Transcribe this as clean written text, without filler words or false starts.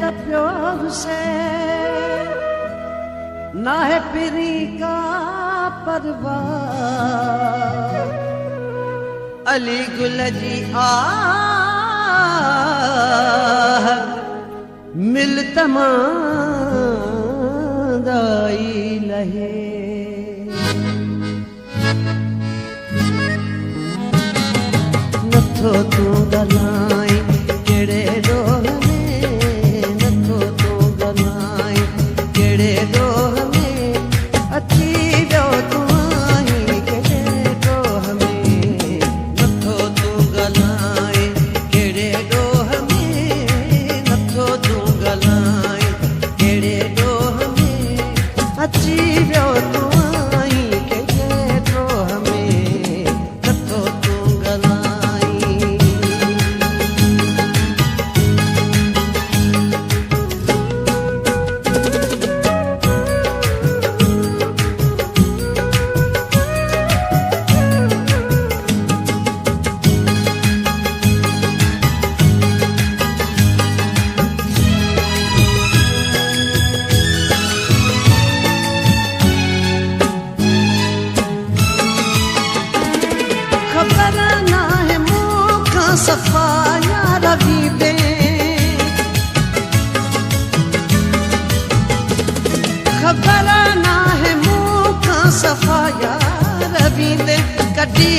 त पियो हुसैन नाहे पिरी का परवाह अली गुल जी आह मिल तमादाई लहे नथो तू गलाई केड़े डोह में नथो तू गलाई केड़े डोह में अची वियो तू आई केड़े डोह में नथो तू गलाई केड़े डोह में नथो तू गलाई केड़े डोह में अची वियो तू आई केड़े डोह में नथो तू गलाई खबर ना है मुखा सफाया रवि दे खबर ना है मुखा सफाया रवि दे कटी